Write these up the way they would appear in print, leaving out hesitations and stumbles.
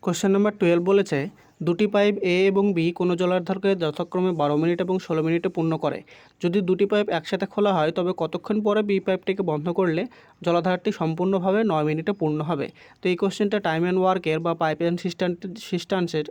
Question number 12 বলেছে দুটি pipe এ এবং বি কোনো জলাধারকে যথাক্রমে 12 মিনিট এবং 16 মিনিটে পূর্ণ করে। যদি দুটি পাইপ একসাথে খোলা হয় তবে কতক্ষণ পরে বি পাইপটিকে বন্ধ করলে জলাধারটি সম্পূর্ণভাবে 9 মিনিটে পূর্ণ হবে। তো এই কোশ্চেনটা টাইম অ্যান্ড ওয়ার্কের বা পাইপ অ্যান্ড সিস্টেন্সের,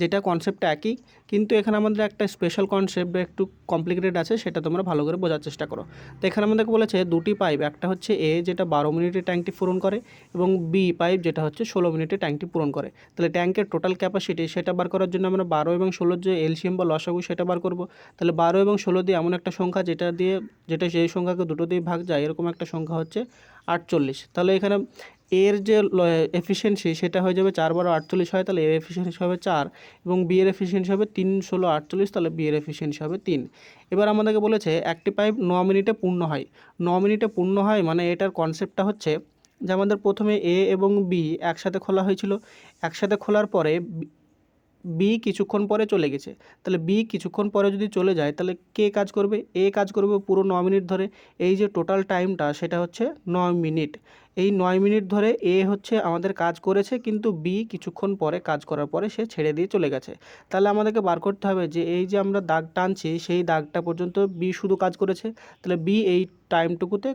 যেটা কনসেপ্ট একই, কিন্তু এখানে আমাদের একটা স্পেশাল কনসেপ্ট বা একটু কমপ্লিকেটেড আছে, সেটা তোমরা ভালো করে বোঝার চেষ্টা করো। তো এখানে আমাদেরকে বলেছে দুটি পাইপ, একটা হচ্ছে এ যেটা 12 মিনিটে ট্যাঙ্কটি পূরণ করে এবং বি পাইপ যেটা হচ্ছে 16 মিনিটে ট্যাঙ্কটি পূরণ করে। তাহলে ট্যাঙ্কের টোটাল ক্যাপাসিটি সেটা বার করার জন্য আমরা 12 এবং 16 যে এলসিএম বা লসাগু সেটা বার করব। তাহলে 12 এবং 16 দিয়ে এমন একটা সংখ্যা যেটা সেই সংখ্যাকে দুটো দিয়ে ভাগ যায়, এরকম একটা সংখ্যা হচ্ছে 48। তাহলে এখানে এর যে এফিসিয়েন্সি সেটা হয়ে যাবে 4 12 48 হয়, তাহলে এর এফিসিয়েন্সি হবে 4 এবং বি এর এফিসিয়েন্সি হবে 3 16 48, তাহলে বি এর এফিসিয়েন্সি হবে 3। এবার আমাদেরকে বলেছে একটি পাইপ 9 মিনিটে পূর্ণ হয়। 9 মিনিটে পূর্ণ হয় মানে এটার কনসেপ্টটা হচ্ছে যে আমাদের প্রথমে এ এবং বি একসাথে খোলা হয়েছিল, একসাথে খোলার পরে বি কিছুক্ষণ পরে চলে গেছে। তাহলে বি কিছুক্ষণ পরে যদি চলে যায় তাহলে কে কাজ করবে? এ কাজ করবে পুরো 9 মিনিট ধরে। এই যে টোটাল টাইমটা সেটা হচ্ছে 9 মিনিট। এই 9 মিনিট ধরে এ হচ্ছে আমাদের কাজ করেছে, কিন্তু বি কিছুক্ষণ পরে কাজ করার পরে সে ছেড়ে দিয়ে চলে গেছে। তাহলে আমাদেরকে বার করতে হবে যে এই যে আমরা দাগ টানছি সেই দাগটা পর্যন্ত বি শুধু কাজ করেছে, তাহলে বি এই টাইমটুকুতে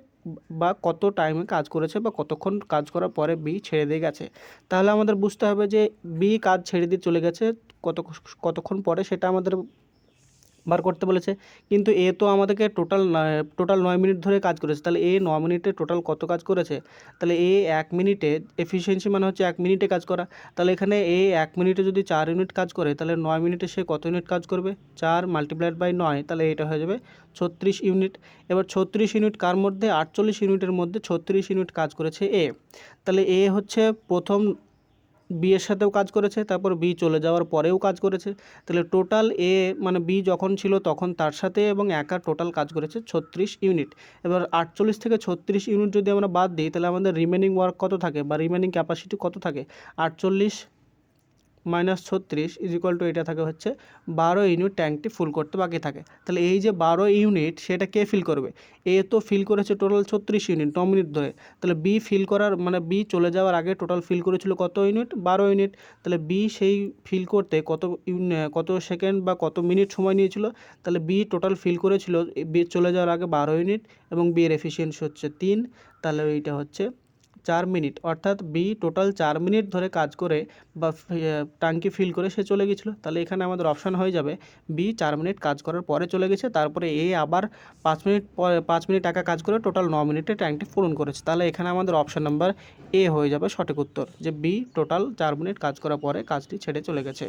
বা কত টাইমে কাজ করেছে বা কতক্ষণ কাজ করার পরে বি ছেড়ে দিয়ে গেছে। তাহলে আমাদের বুঝতে হবে যে বি কাজ ছেড়ে দিয়ে চলে গেছে কতক্ষণ পরে, সেটা আমাদের বার করতে বলেছে। কিন্তু এ তো আমাদেরকে টোটাল 9 মিনিট ধরে কাজ করেছে, তাহলে এ 9 মিনিটে টোটাল কত কাজ করেছে? তাহলে এ 1 মিনিটে, এফিসিয়েন্সি মানে হচ্ছে 1 মিনিটে কাজ করা। তাহলে এখানে এ 1 মিনিটে যদি 4 ইউনিট কাজ করে তাহলে 9 মিনিটে সে কত ইউনিট কাজ করবে? 4 মাল্টিপ্লাইড বাই 9, তাহলে এটা হয়ে যাবে 36 ইউনিট। এবার 36 ইউনিট কার মধ্যে? 48 ইউনিটের মধ্যে 36 ইউনিট কাজ করেছে এ। তাহলে এ হচ্ছে প্রথম বি এর সাথেও কাজ করেছে, তারপর বি চলে যাওয়ার পরেও কাজ করেছে। তাহলে টোটাল এ মানে বি যখন ছিল তখন তার সাথে এবং একা টোটাল কাজ করেছে 36 ইউনিট। এবার 48 থেকে 36 ইউনিট যদি আমরা বাদ দিই তাহলে আমাদের রিমেনিং ওয়ার্ক কত থাকে বা রিমেনিং ক্যাপাসিটি কত থাকে? 48 মাইনাস 36 ইজ ইকুয়াল টু এটা থাকে হচ্ছে 12 ইউনিট ট্যাঙ্কটি ফুল করতে বাকি থাকে। তাহলে এই যে 12 ইউনিট সেটা কে ফিল করবে? এ তো ফিল করেছে টোটাল 36 ইউনিট 9 মিনিট ধরে। তাহলে বি ফিল করার মানে বি চলে যাওয়ার আগে টোটাল ফিল করেছিল কত ইউনিট? 12 ইউনিট। তাহলে বি সেই ফিল করতে কত সেকেন্ড বা কত মিনিট সময় নিয়েছিল? তাহলে বি টোটাল ফিল করেছিল বি চলে যাওয়ার আগে 12 ইউনিট এবং বি এর এফিসিয়েন্সি হচ্ছে 3। তাহলে এইটা হচ্ছে 4 মিনিট, অর্থাৎ বি টোটাল 4 মিনিট ধরে কাজ করে বা ট্যাঙ্কি ফিল করে সে চলে গেছিলো। তাহলে এখানে আমাদের অপশান হয়ে যাবে বি 4 মিনিট কাজ করার পরে চলে গেছে, তারপরে এ আবার 5 মিনিট পরে 5 মিনিট একা কাজ করে টোটাল 9 মিনিটে ট্যাঙ্কটি পূরণ করেছে। তাহলে এখানে আমাদের অপশান নাম্বার এ হয়ে যাবে সঠিক উত্তর, যে বি টোটাল 4 মিনিট কাজ করার পরে কাজটি ছেড়ে চলে গেছে।